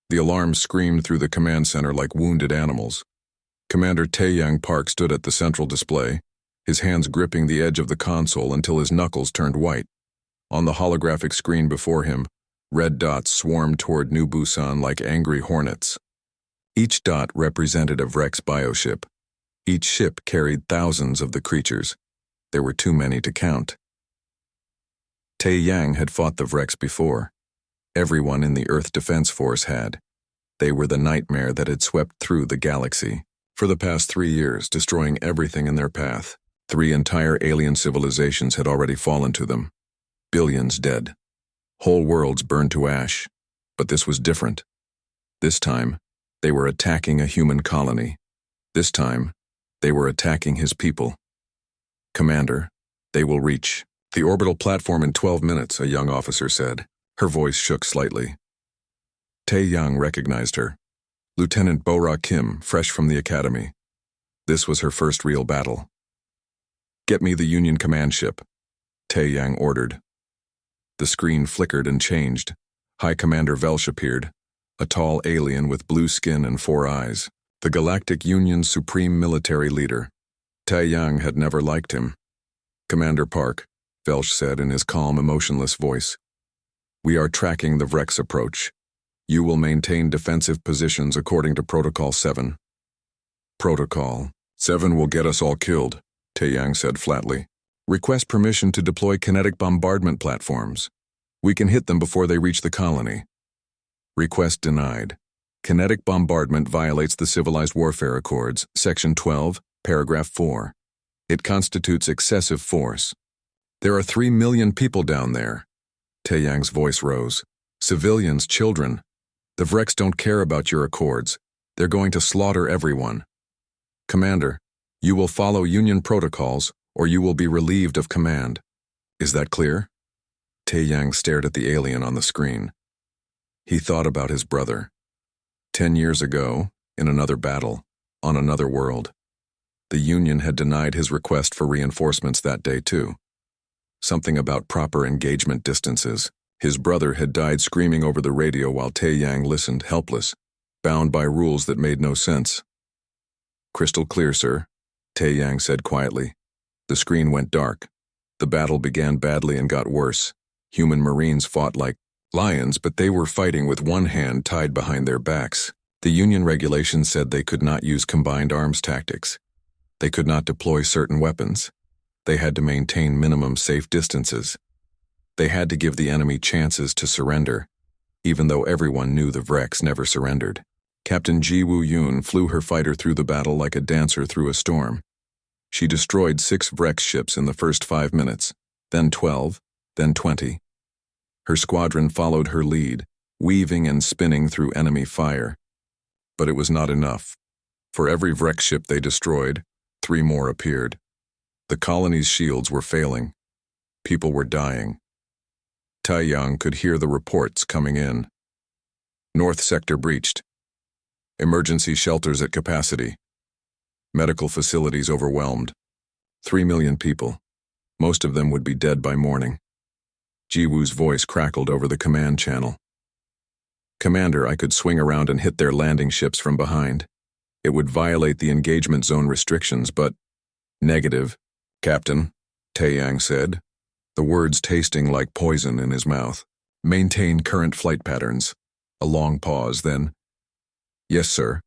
The alarms screamed through the command center like wounded animals. Commander Taeyang Park stood at the central display, his hands gripping the edge of the console until his knuckles turned white. On the holographic screen before him, red dots swarmed toward New Busan like angry hornets. Each dot represented a Vrex bioship. Each ship carried thousands of the creatures. There were too many to count. Taeyang had fought the Vrex before. Everyone in the Earth Defense Force had. They were the nightmare that had swept through the galaxy. For the past 3 years, destroying everything in their path. 3 entire alien civilizations had already fallen to them. Billions dead. Whole worlds burned to ash. But this was different. This time, they were attacking a human colony. This time, they were attacking his people. Commander, they will reach the orbital platform in 12 minutes, a young officer said. Her voice shook slightly. Taeyang recognized her. Lieutenant Bo-Ra Kim, fresh from the academy. This was her first real battle. Get me the Union command ship, Taeyang ordered. The screen flickered and changed. High Commander Velsh appeared, a tall alien with blue skin and 4 eyes, the Galactic Union's supreme military leader. Taeyang had never liked him. Commander Park, Velsh said in his calm, emotionless voice. We are tracking the Vrex approach. You will maintain defensive positions according to Protocol 7. Protocol 7 will get us all killed, Taeyang said flatly. Request permission to deploy kinetic bombardment platforms. We can hit them before they reach the colony. Request denied. Kinetic bombardment violates the Civilized Warfare Accords, Section 12, Paragraph 4. It constitutes excessive force. There are 3 million people down there. Taeyang's voice rose. Civilians, children. The Vrex don't care about your accords. They're going to slaughter everyone. Commander, you will follow Union protocols, or you will be relieved of command. Is that clear? Taeyang stared at the alien on the screen. He thought about his brother. 10 years ago, in another battle, on another world, the Union had denied his request for reinforcements that day too. Something about proper engagement distances. His brother had died screaming over the radio while Taeyang listened, helpless, bound by rules that made no sense. Crystal clear, sir, Taeyang said quietly. The screen went dark. The battle began badly and got worse. Human Marines fought like lions, but they were fighting with one hand tied behind their backs. The Union regulations said they could not use combined arms tactics. They could not deploy certain weapons. They had to maintain minimum safe distances. They had to give the enemy chances to surrender, even though everyone knew the Vrex never surrendered. Captain Ji Woo-Yoon flew her fighter through the battle like a dancer through a storm. She destroyed 6 Vrex ships in the first 5 minutes, then 12, then 20. Her squadron followed her lead, weaving and spinning through enemy fire. But it was not enough. For every Vrex ship they destroyed, 3 more appeared. The colony's shields were failing. People were dying. Taeyang could hear the reports coming in. North sector breached. Emergency shelters at capacity. Medical facilities overwhelmed. 3 million people. Most of them would be dead by morning. Jiwoo's voice crackled over the command channel. Commander, I could swing around and hit their landing ships from behind. It would violate the engagement zone restrictions, but... Negative, Captain, Taeyang said, the words tasting like poison in his mouth. Maintain current flight patterns. A long pause, then... Yes, sir.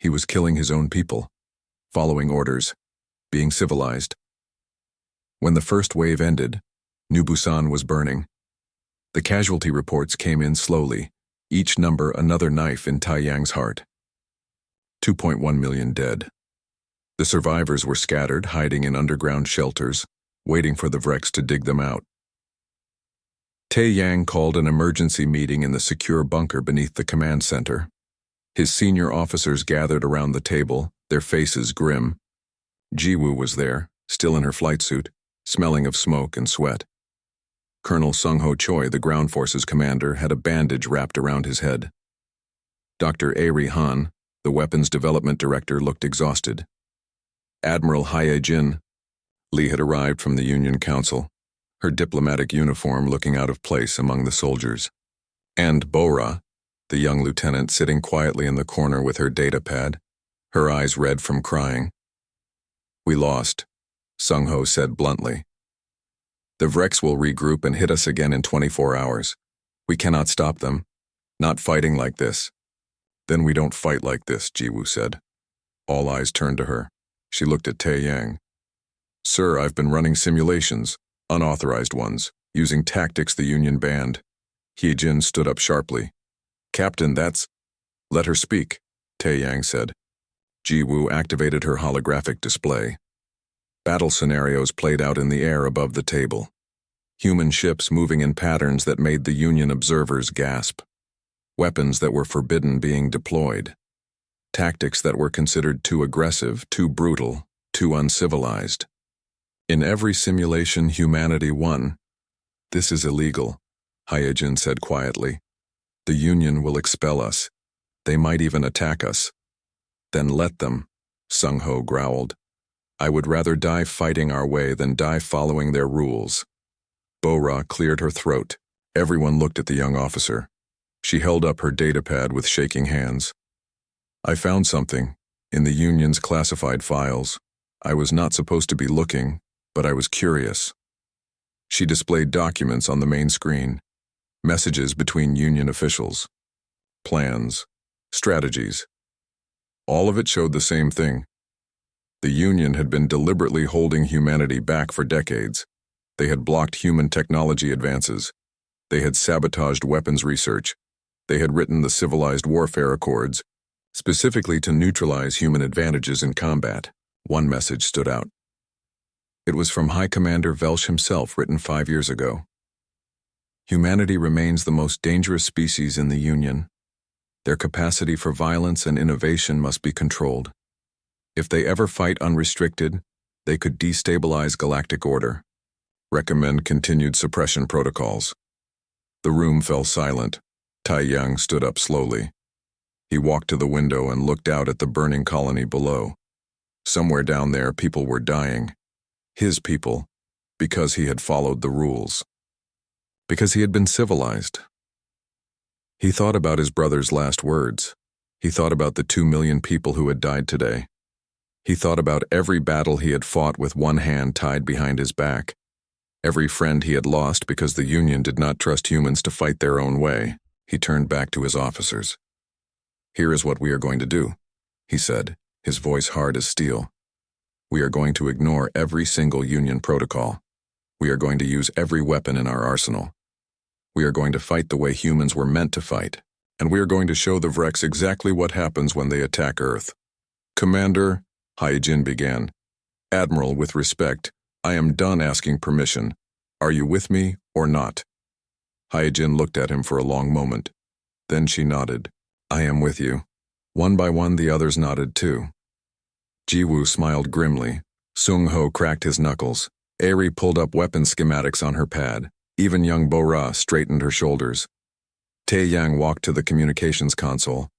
He was killing his own people, following orders, being civilized. When the first wave ended, New Busan was burning. The casualty reports came in slowly, each number another knife in Taeyang's heart. 2.1 million dead. The survivors were scattered, hiding in underground shelters, waiting for the Vrex to dig them out. Taeyang called an emergency meeting in the secure bunker beneath the command center. His senior officers gathered around the table, their faces grim. Jiwoo was there, still in her flight suit, smelling of smoke and sweat. Colonel Sung-Ho Choi, the ground forces commander, had a bandage wrapped around his head. Dr. Ari Han, the weapons development director, looked exhausted. Admiral Hae Jin, Lee had arrived from the Union Council, her diplomatic uniform looking out of place among the soldiers. And Bo-Ra, the young lieutenant sitting quietly in the corner with her data pad, her eyes red from crying. "We lost," Sung-Ho said bluntly. "The Vrex will regroup and hit us again in 24 hours. We cannot stop them. Not fighting like this." "Then we don't fight like this," Jiwoo said. All eyes turned to her. She looked at Tae-Yang. "Sir, I've been running simulations, unauthorized ones, using tactics the Union banned." Hye-jin stood up sharply. "Captain, that's—" "Let her speak," Tae-Yang said. Jiwoo activated her holographic display. Battle scenarios played out in the air above the table. Human ships moving in patterns that made the Union observers gasp. Weapons that were forbidden being deployed. Tactics that were considered too aggressive, too brutal, too uncivilized. In every simulation, humanity won. "This is illegal," Hye-jin said quietly. "The Union will expel us. They might even attack us." "Then let them," Sung-Ho growled. "I would rather die fighting our way than die following their rules." Bo-Ra cleared her throat. Everyone looked at the young officer. She held up her datapad with shaking hands. "I found something, in the Union's classified files. I was not supposed to be looking, but I was curious." She displayed documents on the main screen. Messages between Union officials. Plans. Strategies. All of it showed the same thing. The Union had been deliberately holding humanity back for decades. They had blocked human technology advances. They had sabotaged weapons research. They had written the Civilized Warfare Accords, specifically to neutralize human advantages in combat. One message stood out. It was from High Commander Velsh himself, written 5 years ago. "Humanity remains the most dangerous species in the Union. Their capacity for violence and innovation must be controlled. If they ever fight unrestricted, they could destabilize galactic order. Recommend continued suppression protocols." The room fell silent. Tae-Yang stood up slowly. He walked to the window and looked out at the burning colony below. Somewhere down there, people were dying. His people, because he had followed the rules. Because he had been civilized. He thought about his brother's last words. He thought about the 2 million people who had died today. He thought about every battle he had fought with one hand tied behind his back. Every friend he had lost because the Union did not trust humans to fight their own way. He turned back to his officers. "Here is what we are going to do," he said, his voice hard as steel. "We are going to ignore every single Union protocol. We are going to use every weapon in our arsenal. We are going to fight the way humans were meant to fight, and we are going to show the Vrex exactly what happens when they attack Earth." "Commander," Hye-jin began. "Admiral, with respect, I am done asking permission. Are you with me or not?" Hye-jin looked at him for a long moment. Then she nodded. "I am with you." One by one, the others nodded too. Jiwoo smiled grimly. Sung-Ho cracked his knuckles. Airi pulled up weapon schematics on her pad. Even young Bo-Ra straightened her shoulders. Tae-Yang walked to the communications console.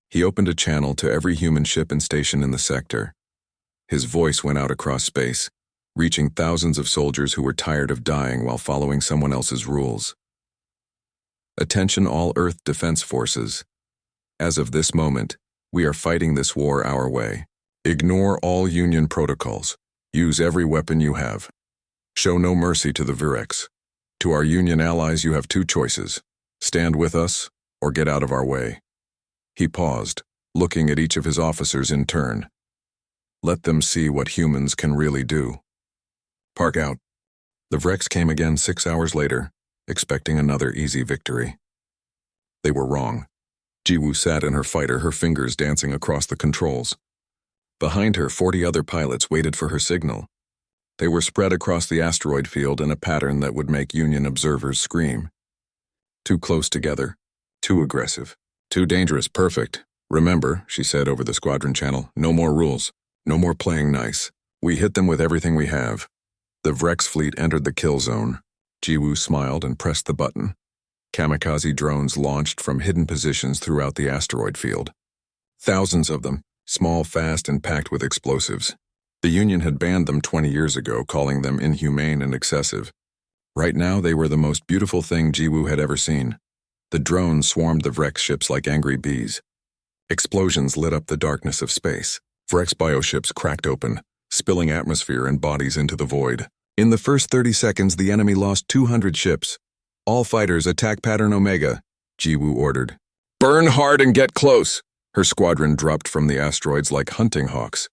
He opened a channel to every human ship and station in the sector. His voice went out across space, reaching thousands of soldiers who were tired of dying while following someone else's rules. "Attention all Earth Defense Forces. As of this moment, we are fighting this war our way. Ignore all Union protocols. Use every weapon you have. Show no mercy to the Vrex. To our Union allies, you have 2 choices. Stand with us, or get out of our way." He paused, looking at each of his officers in turn. "Let them see what humans can really do." "Park out." The Vrex came again 6 hours later, expecting another easy victory. They were wrong. Jiwoo sat in her fighter, her fingers dancing across the controls. Behind her, 40 other pilots waited for her signal. They were spread across the asteroid field in a pattern that would make Union observers scream. Too close together. Too aggressive. Too dangerous. "Perfect. Remember," she said over the squadron channel, "no more rules. No more playing nice. We hit them with everything we have." The Vrex fleet entered the kill zone. Jiwoo smiled and pressed the button. Kamikaze drones launched from hidden positions throughout the asteroid field. Thousands of them, small, fast, and packed with explosives. The Union had banned them 20 years ago, calling them inhumane and excessive. Right now, they were the most beautiful thing Jiwoo had ever seen. The drones swarmed the Vrex ships like angry bees. Explosions lit up the darkness of space. Vrex bioships cracked open, spilling atmosphere and bodies into the void. In the first 30 seconds, the enemy lost 200 ships. All fighters attack Pattern Omega, Jiwoo ordered. Burn hard and get close! Her squadron dropped from the asteroids like hunting hawks.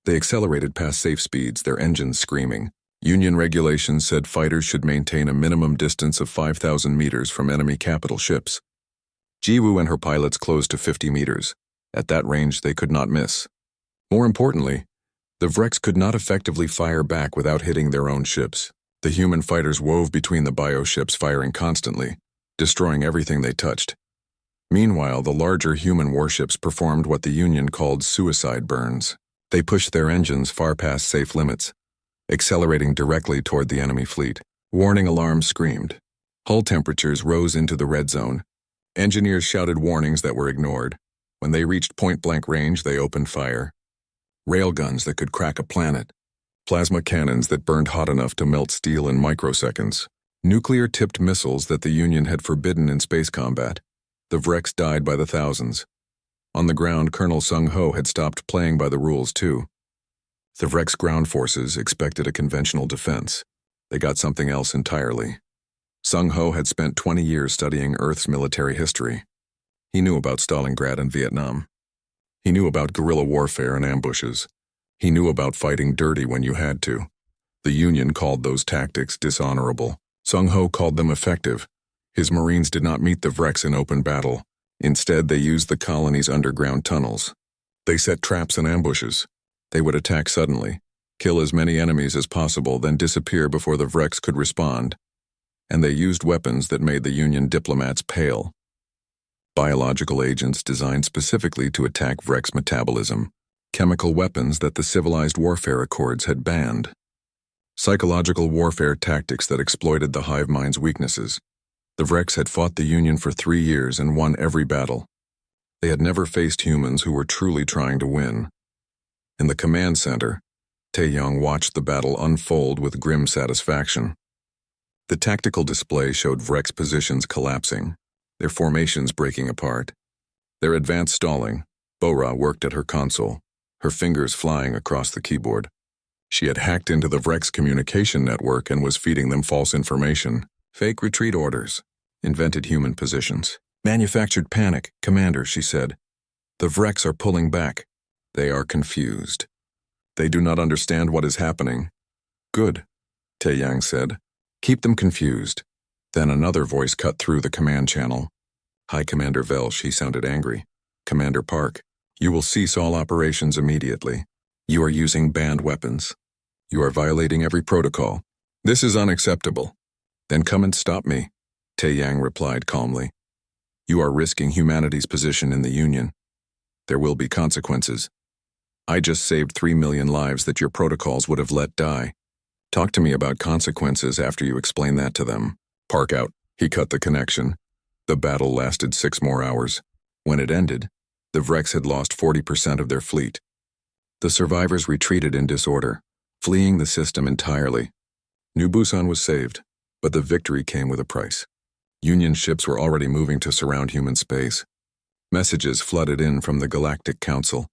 They accelerated past safe speeds, their engines screaming. Union regulations said fighters should maintain a minimum distance of 5,000 meters from enemy capital ships. Jiwoo and her pilots closed to 50 meters. At that range, they could not miss. More importantly, the Vrex could not effectively fire back without hitting their own ships. The human fighters wove between the bioships, firing constantly, destroying everything they touched. Meanwhile, the larger human warships performed what the Union called suicide burns. They pushed their engines far past safe limits, accelerating directly toward the enemy fleet. Warning alarms screamed. Hull temperatures rose into the red zone. Engineers shouted warnings that were ignored. When they reached point-blank range, they opened fire. Railguns that could crack a planet. Plasma cannons that burned hot enough to melt steel in microseconds. Nuclear-tipped missiles that the Union had forbidden in space combat. The Vrex died by the thousands. On the ground, Colonel Sung-ho had stopped playing by the rules, too. The Vrex ground forces expected a conventional defense. They got something else entirely. Sung-ho had spent 20 years studying Earth's military history. He knew about Stalingrad and Vietnam. He knew about guerrilla warfare and ambushes. He knew about fighting dirty when you had to. The Union called those tactics dishonorable. Sung-ho called them effective. His Marines did not meet the Vrex in open battle. Instead, they used the colony's underground tunnels. They set traps and ambushes. They would attack suddenly, kill as many enemies as possible, then disappear before the Vrex could respond. And they used weapons that made the Union diplomats pale. Biological agents designed specifically to attack Vrex metabolism, chemical weapons that the civilized warfare accords had banned. Psychological warfare tactics that exploited the hive mind's weaknesses. The Vrex had fought the Union for 3 years and won every battle. They had never faced humans who were truly trying to win. In the command center, Tae-young watched the battle unfold with grim satisfaction. The tactical display showed Vrex positions collapsing, their formations breaking apart. Their advance stalling. Bora worked at her console, her fingers flying across the keyboard. She had hacked into the Vrex communication network and was feeding them false information. Fake retreat orders. Invented human positions. Manufactured panic, Commander, she said. The Vrex are pulling back. They are confused. They do not understand what is happening. Good, Tae-young said. Keep them confused. Then another voice cut through the command channel. Hi, Commander Velsh, he sounded angry. Commander Park, you will cease all operations immediately. You are using banned weapons. You are violating every protocol. This is unacceptable. Then come and stop me, Tae-young replied calmly. You are risking humanity's position in the Union. There will be consequences. I just saved 3 million lives that your protocols would have let die. Talk to me about consequences after you explain that to them. Park out. He cut the connection. The battle lasted 6 more hours. When it ended, the Vrex had lost 40% of their fleet. The survivors retreated in disorder, fleeing the system entirely. New Busan was saved, but the victory came with a price. Union ships were already moving to surround human space. Messages flooded in from the Galactic Council,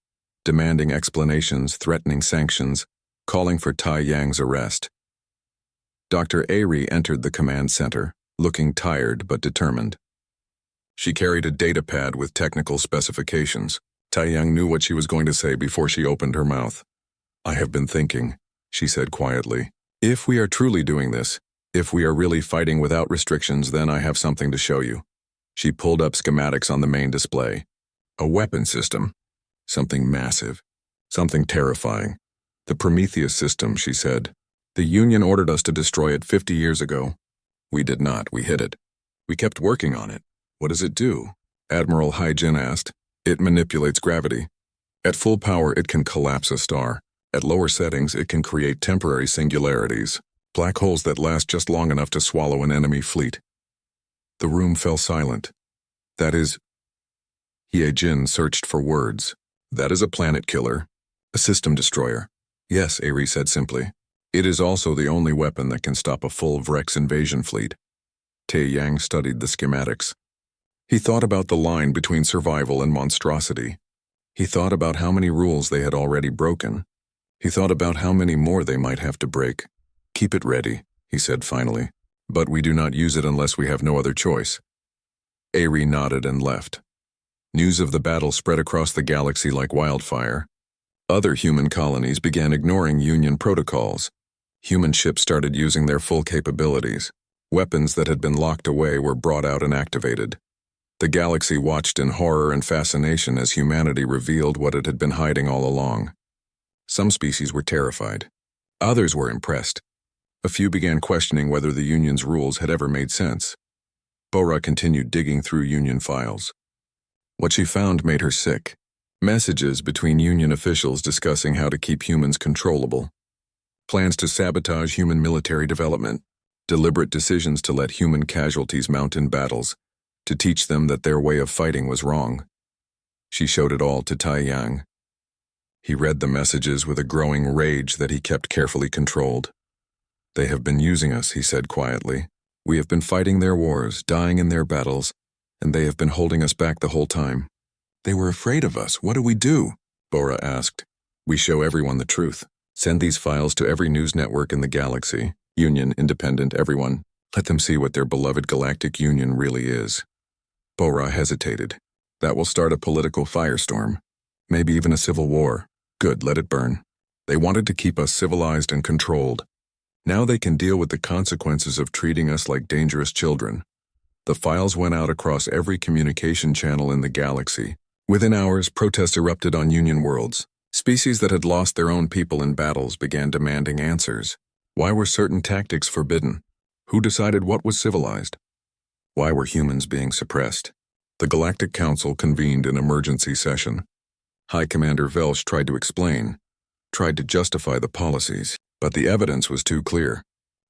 demanding explanations, threatening sanctions, calling for Tae-young's arrest. Dr. Ari entered the command center, looking tired but determined. She carried a data pad with technical specifications. Tae-young knew what she was going to say before she opened her mouth. I have been thinking, she said quietly. If we are truly doing this, if we are really fighting without restrictions, then I have something to show you. She pulled up schematics on the main display. A weapon system. Something massive. Something terrifying. The Prometheus system, she said. The Union ordered us to destroy it 50 years ago. We did not, we hid it. We kept working on it. What does it do? Admiral Hai-jin asked. It manipulates gravity. At full power, it can collapse a star. At lower settings, it can create temporary singularities, black holes that last just long enough to swallow an enemy fleet. The room fell silent. That is... Hai-jin searched for words. That is a planet killer. A system destroyer. Yes, Ari said simply. It is also the only weapon that can stop a full Vrex invasion fleet. Tae-young studied the schematics. He thought about the line between survival and monstrosity. He thought about how many rules they had already broken. He thought about how many more they might have to break. "Keep it ready," he said finally, "but we do not use it unless we have no other choice." Ari nodded and left. News of the battle spread across the galaxy like wildfire. Other human colonies began ignoring Union protocols. Human ships started using their full capabilities. Weapons that had been locked away were brought out and activated. The galaxy watched in horror and fascination as humanity revealed what it had been hiding all along. Some species were terrified. Others were impressed. A few began questioning whether the Union's rules had ever made sense. Bora continued digging through Union files. What she found made her sick. Messages between Union officials discussing how to keep humans controllable. Plans to sabotage human military development. Deliberate decisions to let human casualties mount in battles, to teach them that their way of fighting was wrong. She showed it all to Tai Yang. He read the messages with a growing rage that he kept carefully controlled. "They have been using us," he said quietly. "We have been fighting their wars, dying in their battles, and they have been holding us back the whole time." "They were afraid of us. What do we do?" Bora asked. "We show everyone the truth. Send these files to every news network in the galaxy. Union, independent, everyone. Let them see what their beloved Galactic Union really is." Bora hesitated. "That will start a political firestorm. Maybe even a civil war. Good, let it burn. They wanted to keep us civilized and controlled. Now they can deal with the consequences of treating us like dangerous children." The files went out across every communication channel in the galaxy. Within hours, protests erupted on Union worlds. Species that had lost their own people in battles began demanding answers. Why were certain tactics forbidden? Who decided what was civilized? Why were humans being suppressed? The Galactic Council convened an emergency session. High Commander Velsh tried to explain, tried to justify the policies, but the evidence was too clear.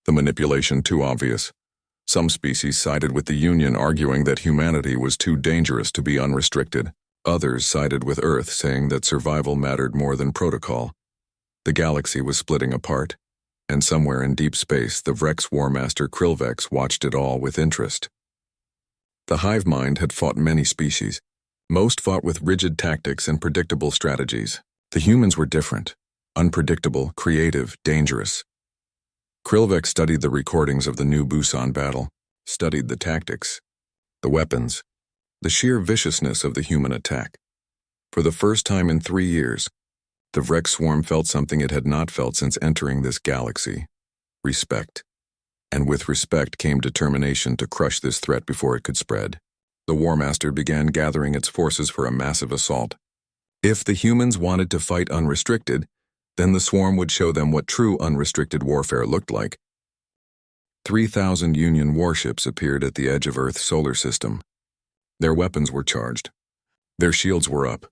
The manipulation too obvious. Some species sided with the Union, arguing that humanity was too dangerous to be unrestricted. Others sided with Earth, saying that survival mattered more than protocol. The galaxy was splitting apart, and somewhere in deep space, the Vrex War Master Krillvex watched it all with interest. The hive mind had fought many species. Most fought with rigid tactics and predictable strategies. The humans were different. Unpredictable, creative, dangerous. Krillvex studied the recordings of the new Busan battle, studied the tactics, the weapons, the sheer viciousness of the human attack. For the first time in 3 years, the Vrex swarm felt something it had not felt since entering this galaxy: respect. And with respect came determination to crush this threat before it could spread. The War Master began gathering its forces for a massive assault. If the humans wanted to fight unrestricted, then the swarm would show them what true unrestricted warfare looked like. 3,000 Union warships appeared at the edge of Earth's solar system. Their weapons were charged. Their shields were up.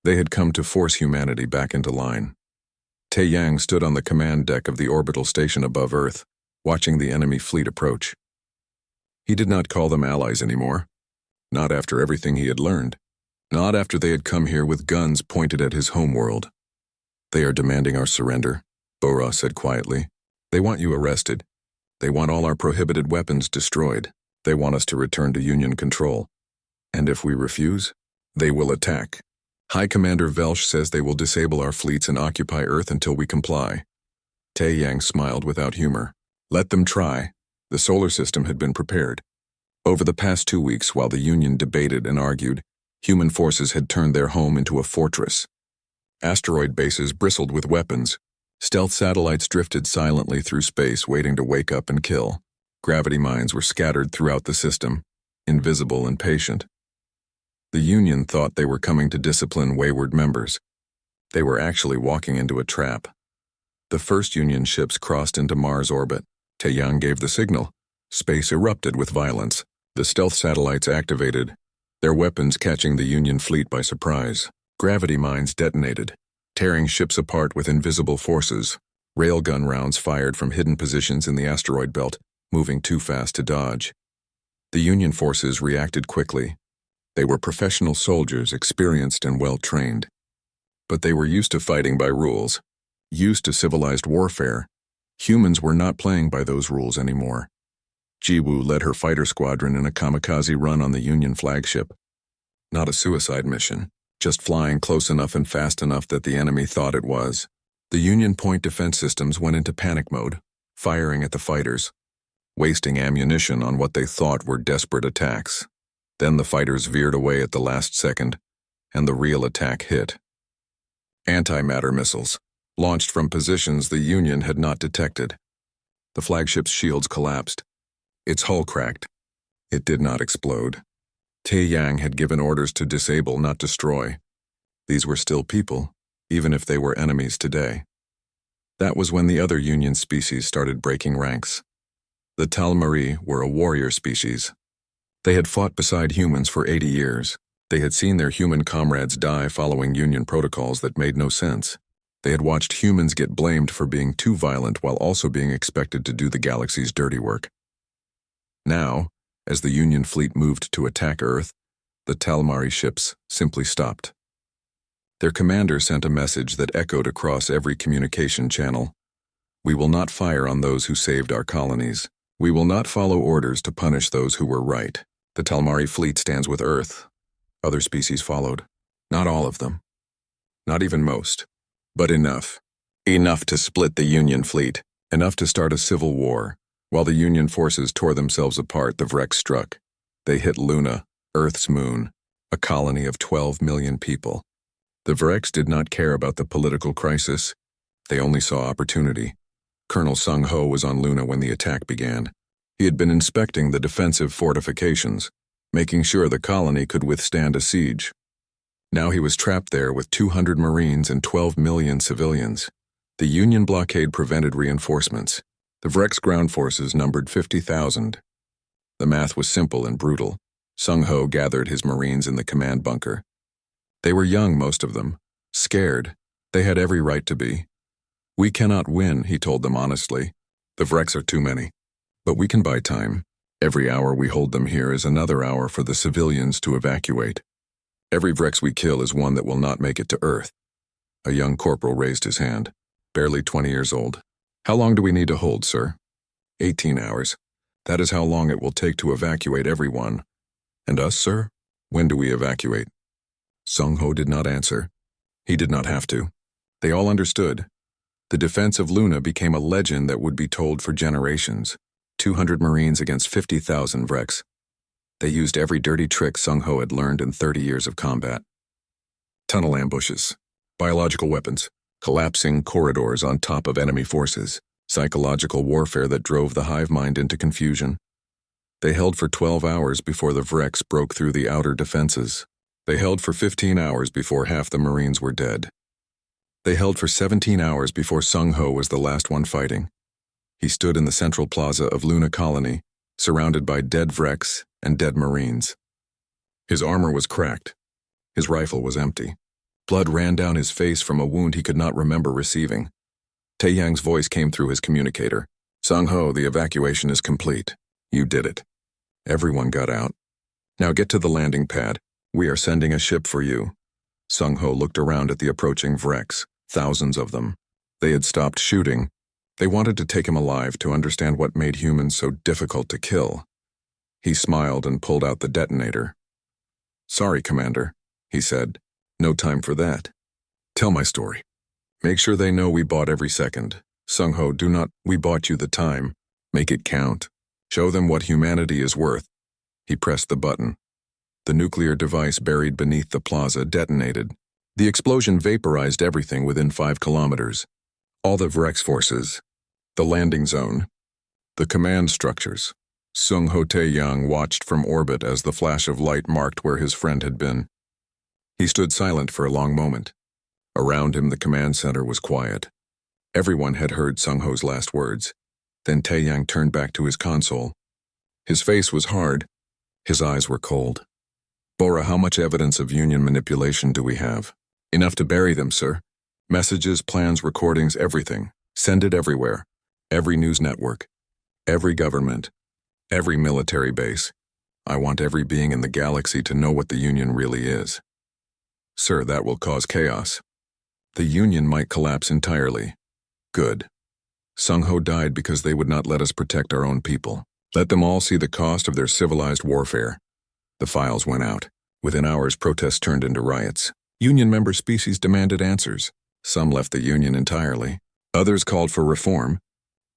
They had come to force humanity back into line. Tai Yang stood on the command deck of the orbital station above Earth, watching the enemy fleet approach. He did not call them allies anymore. Not after everything he had learned. Not after they had come here with guns pointed at his homeworld. "They are demanding our surrender," Bora said quietly. "They want you arrested. They want all our prohibited weapons destroyed. They want us to return to Union control. And if we refuse, they will attack. High Commander Velsh says they will disable our fleets and occupy Earth until we comply." Tai Yang smiled without humor. Let them try. The solar system had been prepared. Over the past 2 weeks, while the Union debated and argued, human forces had turned their home into a fortress. Asteroid bases bristled with weapons. Stealth satellites drifted silently through space, waiting to wake up and kill. Gravity mines were scattered throughout the system, invisible and patient. The Union thought they were coming to discipline wayward members. They were actually walking into a trap. The first Union ships crossed into Mars orbit. Tai Yang gave the signal. Space erupted with violence. The stealth satellites activated, their weapons catching the Union fleet by surprise. Gravity mines detonated, tearing ships apart with invisible forces. Railgun rounds fired from hidden positions in the asteroid belt, moving too fast to dodge. The Union forces reacted quickly. They were professional soldiers, experienced and well-trained. But they were used to fighting by rules, used to civilized warfare. Humans were not playing by those rules anymore. Jiwoo led her fighter squadron in a kamikaze run on the Union flagship. Not a suicide mission, just flying close enough and fast enough that the enemy thought it was. The Union point defense systems went into panic mode, firing at the fighters, wasting ammunition on what they thought were desperate attacks. Then the fighters veered away at the last second, and the real attack hit. Antimatter missiles, launched from positions the Union had not detected. The flagship's shields collapsed. Its hull cracked. It did not explode. Taeyang had given orders to disable, not destroy. These were still people, even if they were enemies today. That was when the other Union species started breaking ranks. The Tal'Mari were a warrior species. They had fought beside humans for 80 years. They had seen their human comrades die following Union protocols that made no sense. They had watched humans get blamed for being too violent while also being expected to do the galaxy's dirty work. Now, as the Union fleet moved to attack Earth, the Tal'Mari ships simply stopped. Their commander sent a message that echoed across every communication channel. "We will not fire on those who saved our colonies. We will not follow orders to punish those who were right. The Tal'Mari fleet stands with Earth." Other species followed. Not all of them. Not even most. But enough. Enough to split the Union fleet. Enough to start a civil war. While the Union forces tore themselves apart, the Vreks struck. They hit Luna, Earth's moon, a colony of 12 million people. The Vreks did not care about the political crisis. They only saw opportunity. Colonel Sung Ho was on Luna when the attack began. He had been inspecting the defensive fortifications, making sure the colony could withstand a siege. Now he was trapped there with 200 Marines and 12 million civilians. The Union blockade prevented reinforcements. The Vreks ground forces numbered 50,000. The math was simple and brutal. Sung Ho gathered his Marines in the command bunker. They were young, most of them. Scared. They had every right to be. "We cannot win," he told them honestly. "The Vreks are too many. But we can buy time. Every hour we hold them here is another hour for the civilians to evacuate. Every Vreks we kill is one that will not make it to Earth." A young corporal raised his hand, barely 20 years old. "How long do we need to hold, sir?" 18 hours. That is how long it will take to evacuate everyone. "And us, sir? When do we evacuate?" Sung Ho did not answer. He did not have to. They all understood. The defense of Luna became a legend that would be told for generations. 200 Marines against 50,000 Vreks. They used every dirty trick Sung Ho had learned in 30 years of combat. Tunnel ambushes, biological weapons, collapsing corridors on top of enemy forces, psychological warfare that drove the hive mind into confusion. They held for 12 hours before the Vreks broke through the outer defenses. They held for 15 hours before half the Marines were dead. They held for 17 hours before Sung Ho was the last one fighting. He stood in the central plaza of Luna Colony, surrounded by dead Vreks and dead Marines. His armor was cracked. His rifle was empty. Blood ran down his face from a wound he could not remember receiving. Taeyang's voice came through his communicator. "Sung Ho, the evacuation is complete. You did it. Everyone got out. Now get to the landing pad. We are sending a ship for you." Sung Ho looked around at the approaching Vreks, thousands of them. They had stopped shooting. They wanted to take him alive to understand what made humans so difficult to kill. He smiled and pulled out the detonator. "Sorry, Commander," he said. "No time for that. Tell my story. Make sure they know we bought every second. Sung Ho, do not, we bought you the time. Make it count. Show them what humanity is worth." He pressed the button. The nuclear device buried beneath the plaza detonated. The explosion vaporized everything within 5 kilometers. All the Vreks forces, the landing zone, the command structures. Sung Ho Taeyang watched from orbit as the flash of light marked where his friend had been. He stood silent for a long moment. Around him, the command center was quiet. Everyone had heard Sung Ho's last words. Then Taeyang turned back to his console. His face was hard. His eyes were cold. "Bora, how much evidence of Union manipulation do we have?" "Enough to bury them, sir. Messages, plans, recordings, everything. Send it everywhere. Every news network. Every government. Every military base. I want every being in the galaxy to know what the Union really is." "Sir, that will cause chaos. The Union might collapse entirely." "Good. Sung Ho died because they would not let us protect our own people. Let them all see the cost of their civilized warfare. The files went out. Within hours, protests turned into riots. Union member species demanded answers. Some left the Union entirely. Others called for reform.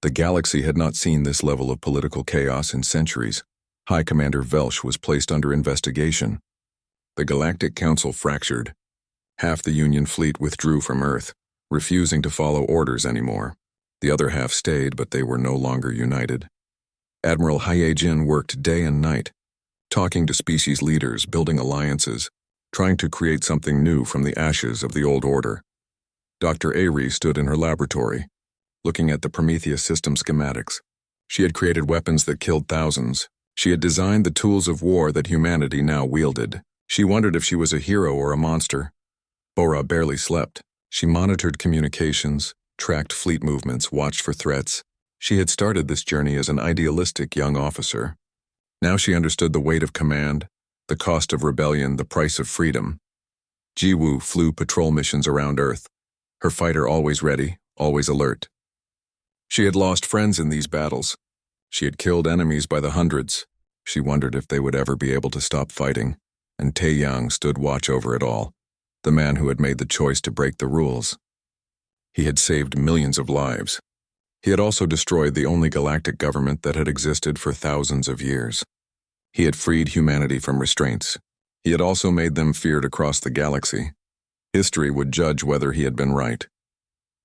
The galaxy had not seen this level of political chaos in centuries. High Commander Velsh was placed under investigation. The Galactic Council fractured. Half the Union fleet withdrew from Earth, refusing to follow orders anymore. The other half stayed, but they were no longer united. Admiral Hyejin worked day and night, talking to species leaders, building alliances, trying to create something new from the ashes of the old order. Dr. Ari stood in her laboratory, looking at the Prometheus system schematics. She had created weapons that killed thousands. She had designed the tools of war that humanity now wielded. She wondered if she was a hero or a monster. Bora barely slept. She monitored communications, tracked fleet movements, watched for threats. She had started this journey as an idealistic young officer. Now she understood the weight of command, the cost of rebellion, the price of freedom. Jiwoo flew patrol missions around Earth, her fighter always ready, always alert. She had lost friends in these battles. She had killed enemies by the hundreds. She wondered if they would ever be able to stop fighting, and Tae-yang stood watch over it all, the man who had made the choice to break the rules. He had saved millions of lives. He had also destroyed the only galactic government that had existed for thousands of years. He had freed humanity from restraints. He had also made them feared across the galaxy. History would judge whether he had been right.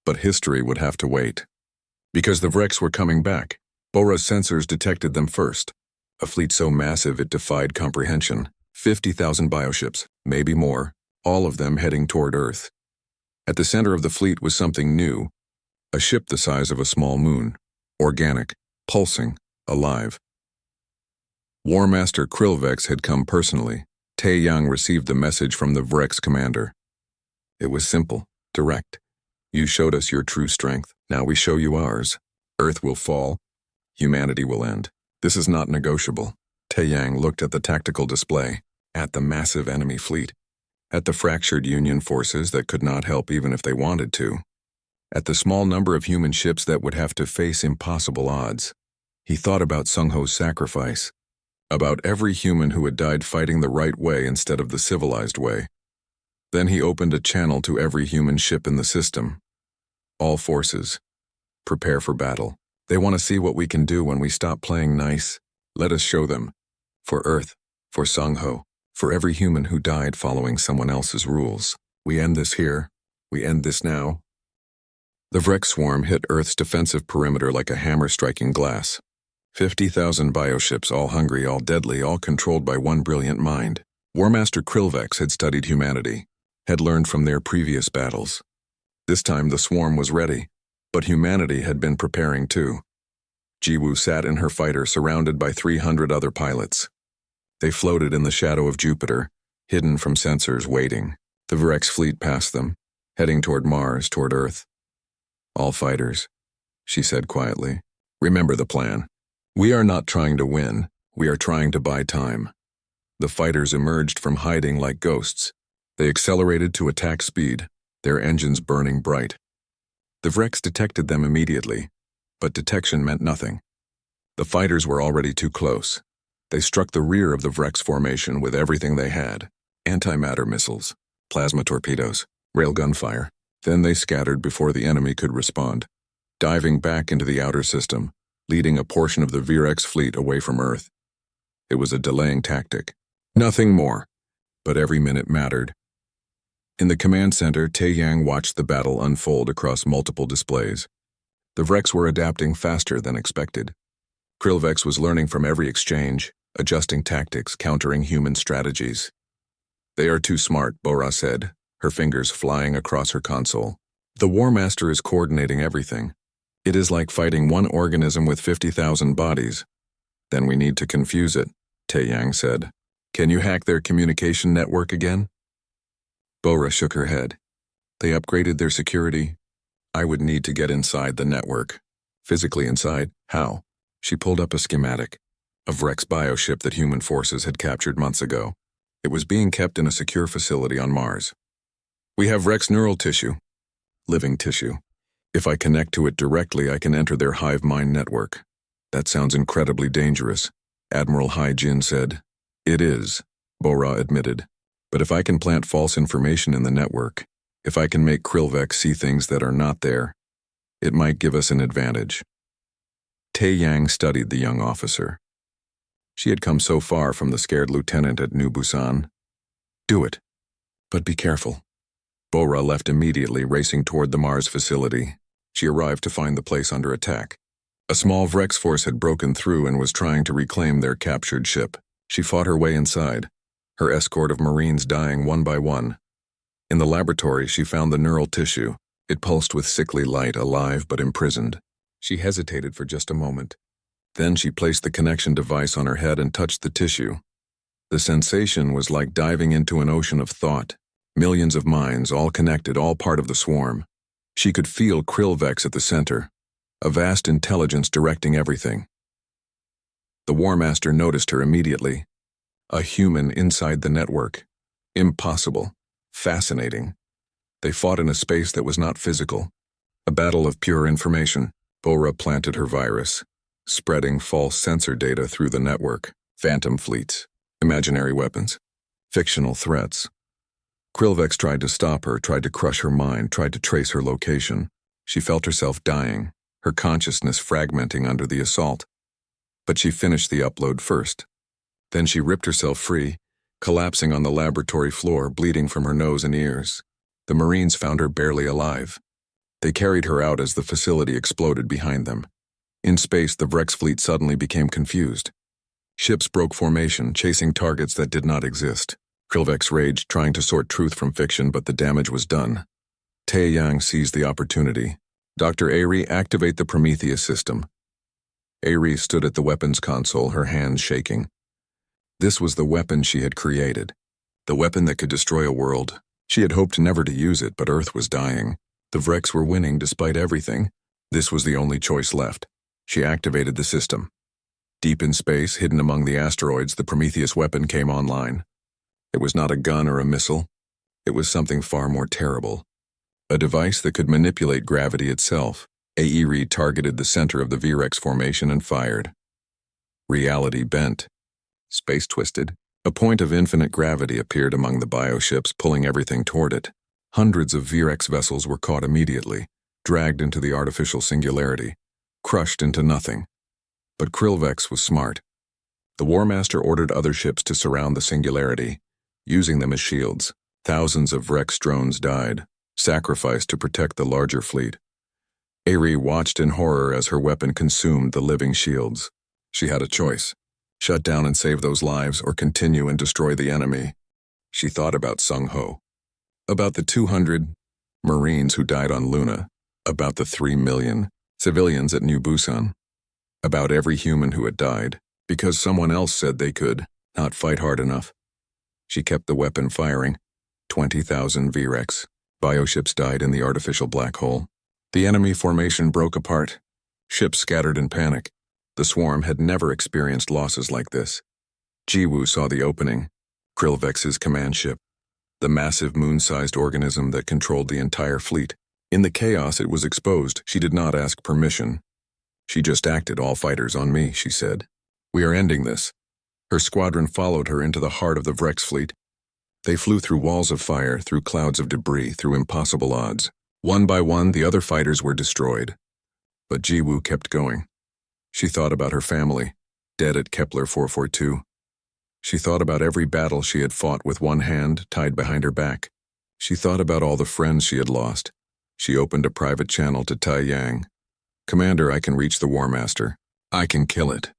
But history would have to wait. Because the Vreks were coming back, Bora's sensors detected them first. A fleet so massive it defied comprehension. 50,000 bioships, maybe more, all of them heading toward Earth. At the center of the fleet was something new. A ship the size of a small moon, organic, pulsing, alive. War Master Krillvex had come personally. Tae-yang received the message from the Vreks commander. It was simple, direct. You showed us your true strength. Now we show you ours. Earth will fall. Humanity will end. This is not negotiable. Tae-yang looked at the tactical display, at the massive enemy fleet, at the fractured Union forces that could not help even if they wanted to, at the small number of human ships that would have to face impossible odds. He thought about Sung-Ho's sacrifice, about every human who had died fighting the right way instead of the civilized way. Then he opened a channel to every human ship in the system. All forces, prepare for battle. They want to see what we can do when we stop playing nice. Let us show them. For Earth, for Sung-Ho, for every human who died following someone else's rules. We end this here. We end this now. The Vrek swarm hit Earth's defensive perimeter like a hammer striking glass. 50,000 bioships, all hungry, all deadly, all controlled by one brilliant mind. War Master Krillvex had studied humanity, had learned from their previous battles. This time the swarm was ready, but humanity had been preparing too. Jiwoo sat in her fighter surrounded by 300 other pilots. They floated in the shadow of Jupiter, hidden from sensors, waiting. The Vrek's fleet passed them, heading toward Mars, toward Earth. All fighters, she said quietly. Remember the plan. We are not trying to win. We are trying to buy time. The fighters emerged from hiding like ghosts. They accelerated to attack speed, their engines burning bright. The Vreks detected them immediately, but detection meant nothing. The fighters were already too close. They struck the rear of the Vreks formation with everything they had. Antimatter missiles, plasma torpedoes, railgun fire. Then they scattered before the enemy could respond, diving back into the outer system, leading a portion of the Vreks fleet away from Earth. It was a delaying tactic. Nothing more, but every minute mattered. In the command center, Tae-yang watched the battle unfold across multiple displays. The Vreks were adapting faster than expected. Krillvex was learning from every exchange, adjusting tactics, countering human strategies. They are too smart, Bora said, her fingers flying across her console. The War Master is coordinating everything. It is like fighting one organism with 50,000 bodies. Then we need to confuse it, Tae-yang said. Can you hack their communication network again? Bora shook her head. They upgraded their security. I would need to get inside the network. Physically inside? How? She pulled up a schematic. A Vrek's bioship that human forces had captured months ago. It was being kept in a secure facility on Mars. We have Vrek's neural tissue. Living tissue. If I connect to it directly, I can enter their hive mind network. That sounds incredibly dangerous, Admiral Hai Jin said. It is, Bora admitted. But if I can plant false information in the network, if I can make Krillvex see things that are not there, it might give us an advantage. Tae Yang studied the young officer. She had come so far from the scared lieutenant at New Busan. Do it. But be careful. Bora left immediately, racing toward the Mars facility. She arrived to find the place under attack. A small Vrex force had broken through and was trying to reclaim their captured ship. She fought her way inside, her escort of Marines dying one by one. In the laboratory, she found the neural tissue. It pulsed with sickly light, alive but imprisoned. She hesitated for just a moment. Then she placed the connection device on her head and touched the tissue. The sensation was like diving into an ocean of thought. Millions of minds, all connected, all part of the swarm. She could feel Krillvex at the center, a vast intelligence directing everything. The War Master noticed her immediately. A human inside the network. Impossible. Fascinating. They fought in a space that was not physical. A battle of pure information. Bora planted her virus, spreading false sensor data through the network. Phantom fleets, imaginary weapons, fictional threats. Krillvex tried to stop her, tried to crush her mind, tried to trace her location. She felt herself dying, her consciousness fragmenting under the assault. But she finished the upload first. Then she ripped herself free, collapsing on the laboratory floor, bleeding from her nose and ears. The Marines found her barely alive. They carried her out as the facility exploded behind them. In space, the Vrex fleet suddenly became confused. Ships broke formation, chasing targets that did not exist. Krillvex raged, trying to sort truth from fiction, but the damage was done. Tae Yang seized the opportunity. Dr. Ari, activate the Prometheus system. Ari stood at the weapons console, her hands shaking. This was the weapon she had created. The weapon that could destroy a world. She had hoped never to use it, but Earth was dying. The Vrex were winning despite everything. This was the only choice left. She activated the system. Deep in space, hidden among the asteroids, the Prometheus weapon came online. It was not a gun or a missile. It was something far more terrible. A device that could manipulate gravity itself. Airi targeted the center of the Vrex formation and fired. Reality bent. Space twisted. A point of infinite gravity appeared among the bioships, pulling everything toward it. Hundreds of Vrex vessels were caught immediately, dragged into the artificial singularity, crushed into nothing. But Krillvex was smart. The War Master ordered other ships to surround the singularity, using them as shields. Thousands of Vrex drones died, sacrificed to protect the larger fleet. Airi watched in horror as her weapon consumed the living shields. She had a choice. Shut down and save those lives, or continue and destroy the enemy. She thought about Sung Ho. About the 200 Marines who died on Luna. About the 3 million civilians at New Busan. About every human who had died, because someone else said they could not fight hard enough. She kept the weapon firing. 20,000 Vrex. Bioships died in the artificial black hole. The enemy formation broke apart. Ships scattered in panic. The swarm had never experienced losses like this. Jiwoo saw the opening. Krillvex's command ship. The massive moon-sized organism that controlled the entire fleet. In the chaos it was exposed. She did not ask permission. She just acted. All fighters on me, she said. We are ending this. Her squadron followed her into the heart of the Vrex fleet. They flew through walls of fire, through clouds of debris, through impossible odds. One by one, the other fighters were destroyed. But Jiwoo kept going. She thought about her family, dead at Kepler 442. She thought about every battle she had fought with one hand tied behind her back. She thought about all the friends she had lost. She opened a private channel to Tae Yang. Commander, I can reach the War Master. I can kill it.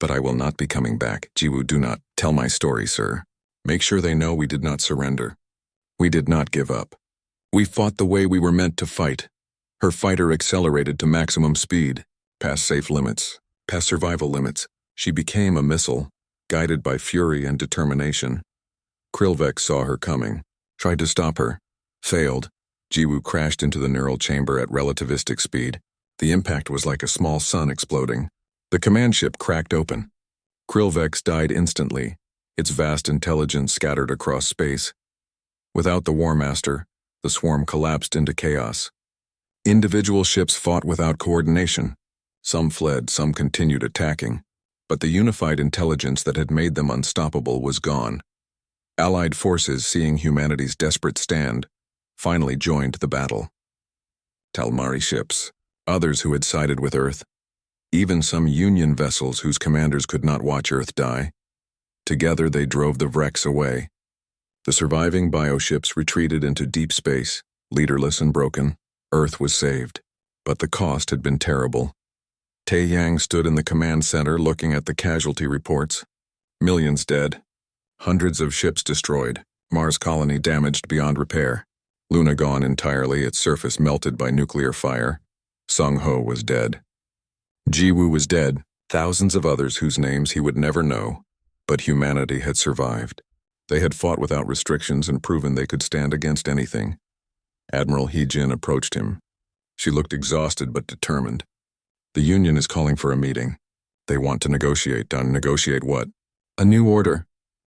But I will not be coming back. Jiwoo, do not tell my story, sir. Make sure they know we did not surrender. We did not give up. We fought the way we were meant to fight. Her fighter accelerated to maximum speed, past safe limits, past survival limits. She became a missile, guided by fury and determination. Krillvex saw her coming, tried to stop her, failed. Jiwoo crashed into the neural chamber at relativistic speed. The impact was like a small sun exploding. The command ship cracked open. Krillvex died instantly, its vast intelligence scattered across space. Without the War Master, the swarm collapsed into chaos. Individual ships fought without coordination. Some fled, some continued attacking, but the unified intelligence that had made them unstoppable was gone. Allied forces, seeing humanity's desperate stand, finally joined the battle. Talmari ships, others who had sided with Earth, even some Union vessels whose commanders could not watch Earth die. Together they drove the wrecks away. The surviving bioships retreated into deep space, leaderless and broken. Earth was saved, but the cost had been terrible. Tae Yang stood in the command center looking at the casualty reports. Millions dead. Hundreds of ships destroyed. Mars colony damaged beyond repair. Luna gone entirely, its surface melted by nuclear fire. Sung Ho was dead. Jiwoo was dead, thousands of others whose names he would never know, but humanity had survived. They had fought without restrictions and proven they could stand against anything. Admiral Hee-jin approached him. She looked exhausted but determined. The Union is calling for a meeting. They want to negotiate. Negotiate what? A new order.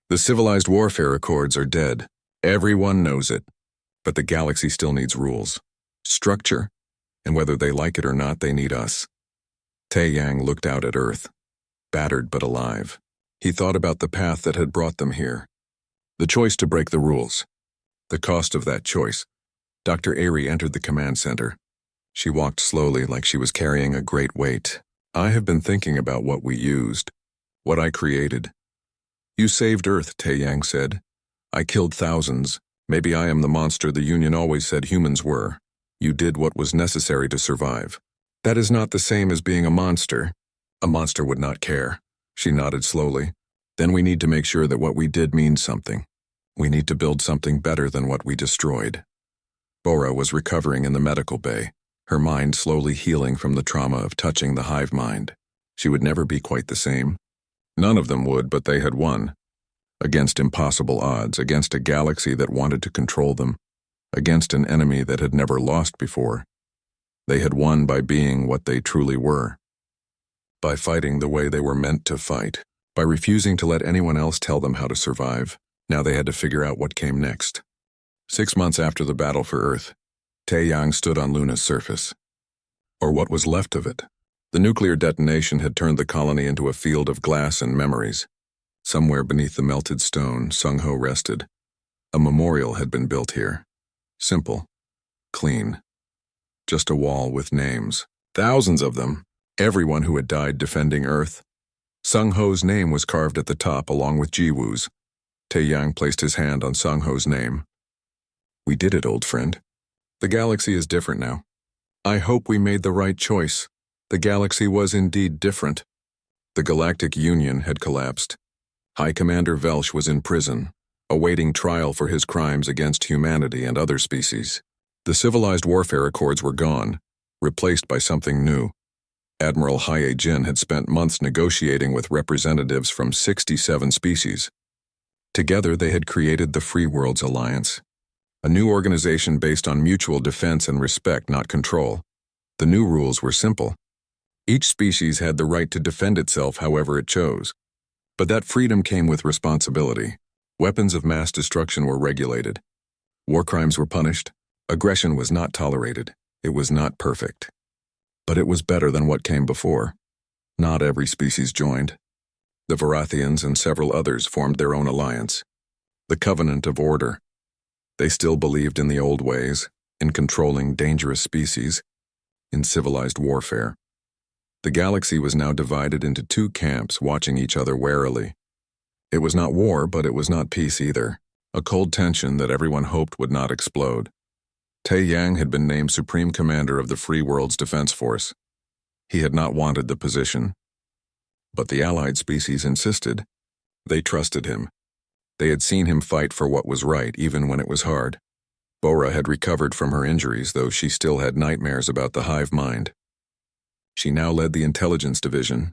The civilized warfare accords are dead. Everyone knows it. But the galaxy still needs rules, structure, and whether they like it or not, they need us. Tae Yang looked out at Earth, battered but alive. He thought about the path that had brought them here. The choice to break the rules. The cost of that choice. Dr. Aerie entered the command center. She walked slowly like she was carrying a great weight. I have been thinking about what we used, what I created. You saved Earth, Tae Yang said. I killed thousands. Maybe I am the monster the Union always said humans were. You did what was necessary to survive. That is not the same as being a monster. A monster would not care. She nodded slowly. Then we need to make sure that what we did means something. We need to build something better than what we destroyed. Bora was recovering in the medical bay, her mind slowly healing from the trauma of touching the hive mind. She would never be quite the same. None of them would, but they had won. Against impossible odds, against a galaxy that wanted to control them, against an enemy that had never lost before. They had won by being what they truly were. By fighting the way they were meant to fight. By refusing to let anyone else tell them how to survive. Now they had to figure out what came next. 6 months after the battle for Earth, Tae Yang stood on Luna's surface. Or what was left of it. The nuclear detonation had turned the colony into a field of glass and memories. Somewhere beneath the melted stone, Sung Ho rested. A memorial had been built here. Simple. Clean. Just a wall with names. Thousands of them. Everyone who had died defending Earth. Sung Ho's name was carved at the top along with Jiwoo's. Tae Yang placed his hand on Sung Ho's name. We did it, old friend. The galaxy is different now. I hope we made the right choice. The galaxy was indeed different. The Galactic Union had collapsed. High Commander Velsh was in prison, awaiting trial for his crimes against humanity and other species. The civilized warfare accords were gone, replaced by something new. Admiral Hye-jin had spent months negotiating with representatives from 67 species. Together they had created the Free Worlds Alliance, a new organization based on mutual defense and respect, not control. The new rules were simple. Each species had the right to defend itself however it chose. But that freedom came with responsibility. Weapons of mass destruction were regulated. War crimes were punished. Aggression was not tolerated. It was not perfect. But it was better than what came before. Not every species joined. The Varathians and several others formed their own alliance. The Covenant of Order. They still believed in the old ways, in controlling dangerous species, in civilized warfare. The galaxy was now divided into two camps watching each other warily. It was not war, but it was not peace either. A cold tension that everyone hoped would not explode. Tae Yang had been named Supreme Commander of the Free World's Defense Force. He had not wanted the position. But the allied species insisted. They trusted him. They had seen him fight for what was right, even when it was hard. Bora had recovered from her injuries, though she still had nightmares about the hive mind. She now led the intelligence division,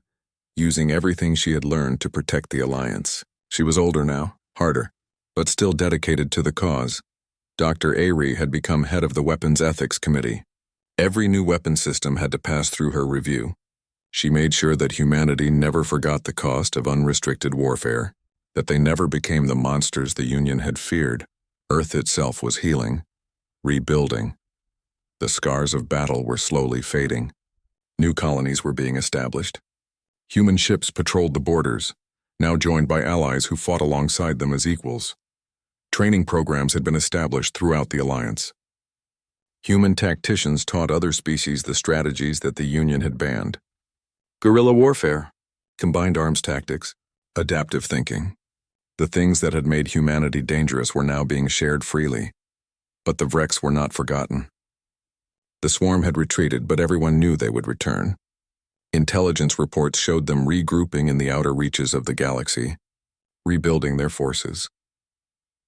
using everything she had learned to protect the alliance. She was older now, harder, but still dedicated to the cause. Dr. Aerie had become head of the Weapons Ethics Committee. Every new weapon system had to pass through her review. She made sure that humanity never forgot the cost of unrestricted warfare, that they never became the monsters the Union had feared. Earth itself was healing, rebuilding. The scars of battle were slowly fading. New colonies were being established. Human ships patrolled the borders, now joined by allies who fought alongside them as equals. Training programs had been established throughout the alliance. Human tacticians taught other species the strategies that the Union had banned. Guerrilla warfare, combined arms tactics, adaptive thinking. The things that had made humanity dangerous were now being shared freely. But the Vrex were not forgotten. The swarm had retreated, but everyone knew they would return. Intelligence reports showed them regrouping in the outer reaches of the galaxy, rebuilding their forces.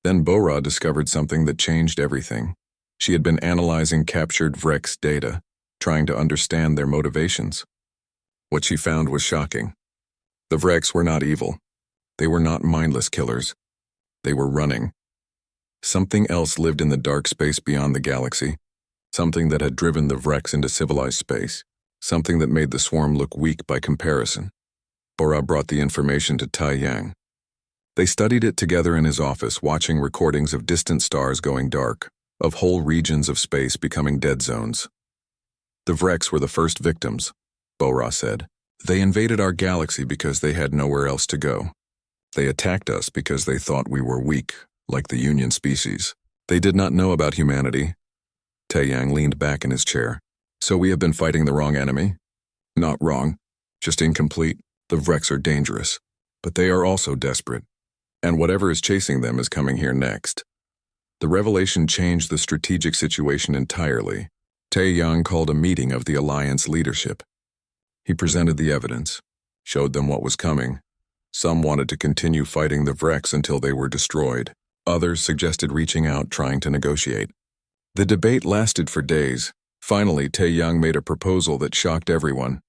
Then Bora discovered something that changed everything. She had been analyzing captured Vrex data, trying to understand their motivations. What she found was shocking. The Vrex were not evil. They were not mindless killers. They were running. Something else lived in the dark space beyond the galaxy. Something that had driven the Vrex into civilized space. Something that made the swarm look weak by comparison. Bora brought the information to Tai Yang. They studied it together in his office, watching recordings of distant stars going dark, of whole regions of space becoming dead zones. The Vrex were the first victims, Bora said. They invaded our galaxy because they had nowhere else to go. They attacked us because they thought we were weak, like the Union species. They did not know about humanity. Taeyang leaned back in his chair. So we have been fighting the wrong enemy? Not wrong, just incomplete. The Vrex are dangerous, but they are also desperate. And whatever is chasing them is coming here next. The revelation changed the strategic situation entirely. Taeyang called a meeting of the Alliance leadership. He presented the evidence, showed them what was coming. Some wanted to continue fighting the Vrex until they were destroyed. Others suggested reaching out, trying to negotiate. The debate lasted for days. Finally, Taeyang made a proposal that shocked everyone.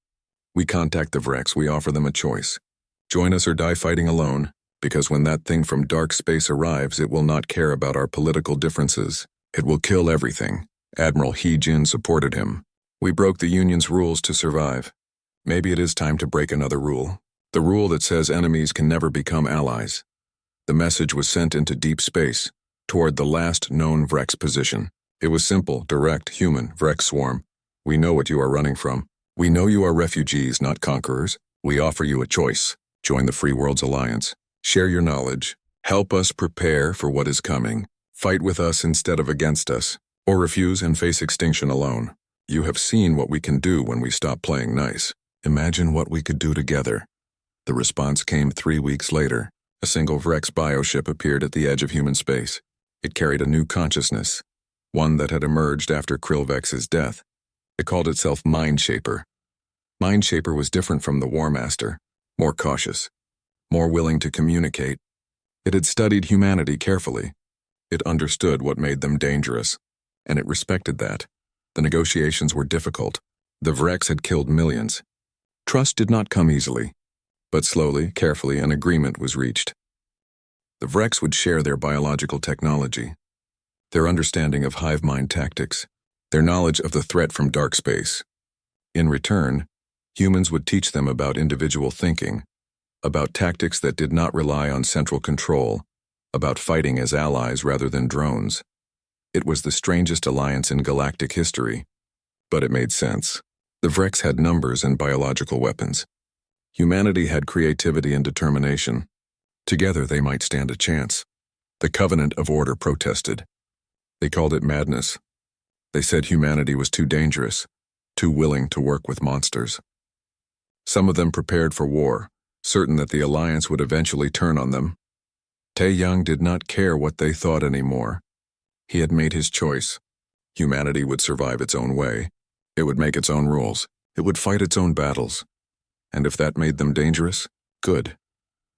We contact the Vrex, we offer them a choice. Join us or die fighting alone, because when that thing from dark space arrives, it will not care about our political differences. It will kill everything. Admiral He Jin supported him. We broke the Union's rules to survive. Maybe it is time to break another rule. The rule that says enemies can never become allies. The message was sent into deep space, toward the last known Vrex position. It was simple, direct, human, Vrex swarm. We know what you are running from. We know you are refugees, not conquerors. We offer you a choice. Join the Free Worlds Alliance. Share your knowledge. Help us prepare for what is coming. Fight with us instead of against us. Or refuse and face extinction alone. You have seen what we can do when we stop playing nice. Imagine what we could do together. The response came 3 weeks later. A single Vrex bioship appeared at the edge of human space. It carried a new consciousness. One that had emerged after Krillvex's death. It called itself Mindshaper. Mindshaper was different from the War Master, more cautious, more willing to communicate. It had studied humanity carefully. It understood what made them dangerous, and it respected that. The negotiations were difficult. The Vrex had killed millions. Trust did not come easily, but slowly, carefully, an agreement was reached. The Vrex would share their biological technology, their understanding of hive mind tactics, their knowledge of the threat from dark space. In return, humans would teach them about individual thinking, about tactics that did not rely on central control, about fighting as allies rather than drones. It was the strangest alliance in galactic history, but it made sense. The Vrex had numbers and biological weapons. Humanity had creativity and determination. Together they might stand a chance. The Covenant of Order protested. They called it madness. They said humanity was too dangerous, too willing to work with monsters. Some of them prepared for war, certain that the Alliance would eventually turn on them. Taeyang did not care what they thought anymore. He had made his choice. Humanity would survive its own way. It would make its own rules. It would fight its own battles. And if that made them dangerous, good.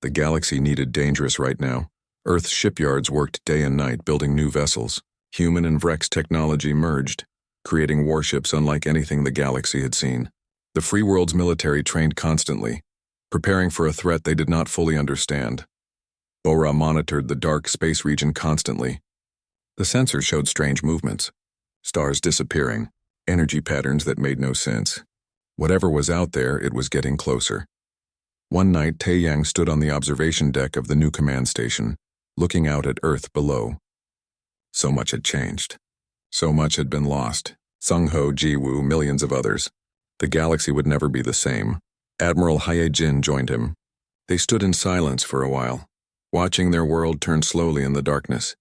The galaxy needed dangerous right now. Earth's shipyards worked day and night building new vessels. Human and Vrex technology merged, creating warships unlike anything the galaxy had seen. The Free World's military trained constantly, preparing for a threat they did not fully understand. Bora monitored the dark space region constantly. The sensors showed strange movements, stars disappearing, energy patterns that made no sense. Whatever was out there, it was getting closer. One night, Taeyang stood on the observation deck of the new command station, looking out at Earth below. So much had changed. So much had been lost. Sung-Ho, Ji-Woo, millions of others. The galaxy would never be the same. Admiral Hyejin joined him. They stood in silence for a while, watching their world turn slowly in the darkness.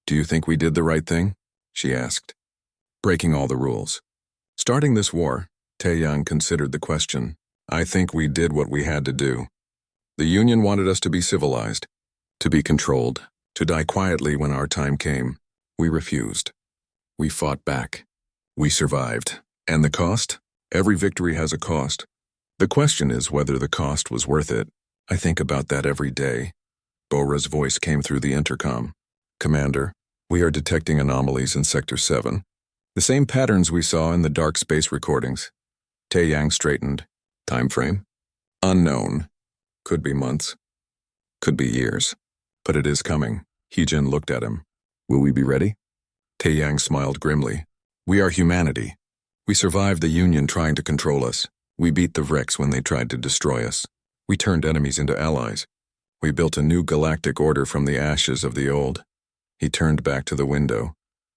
"Do you think we did the right thing?" she asked. "Breaking all the rules. Starting this war," Taeyang considered the question. "I think we did what we had to do. The Union wanted us to be civilized, to be controlled, to die quietly when our time came. We refused. We fought back. We survived. And the cost? Every victory has a cost. The question is whether the cost was worth it. I think about that every day." Bora's voice came through the intercom. "Commander, we are detecting anomalies in Sector 7. The same patterns we saw in the dark space recordings." Taeyang straightened. "Time frame? Unknown. Could be months. Could be years. But it is coming." Heejin looked at him. "Will we be ready?" Taeyang smiled grimly. "We are humanity. We survived the Union trying to control us. We beat the Vrex when they tried to destroy us. We turned enemies into allies. We built a new galactic order from the ashes of the old." He turned back to the window,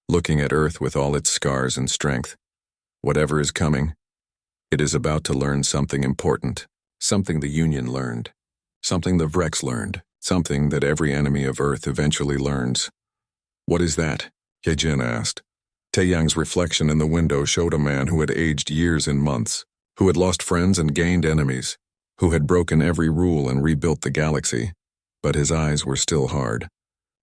looking at Earth with all its scars and strength. "Whatever is coming, it is about to learn something important, something the Union learned, something the Vrex learned, something that every enemy of Earth eventually learns." "What is that?" Yejin asked. Taeyang's reflection in the window showed a man who had aged years in months, who had lost friends and gained enemies, who had broken every rule and rebuilt the galaxy. But his eyes were still hard,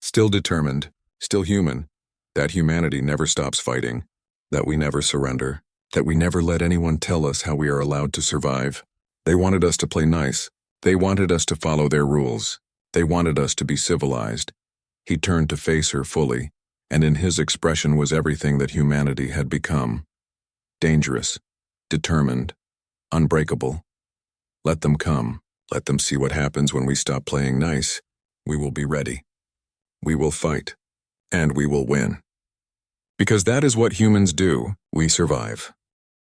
still determined, still human. That humanity never stops fighting, that we never surrender, that we never let anyone tell us how we are allowed to survive. They wanted us to play nice. They wanted us to follow their rules. They wanted us to be civilized. He turned to face her fully, and in his expression was everything that humanity had become. Dangerous, determined, unbreakable. Let them come. Let them see what happens when we stop playing nice. We will be ready. We will fight. And we will win. Because that is what humans do. We survive.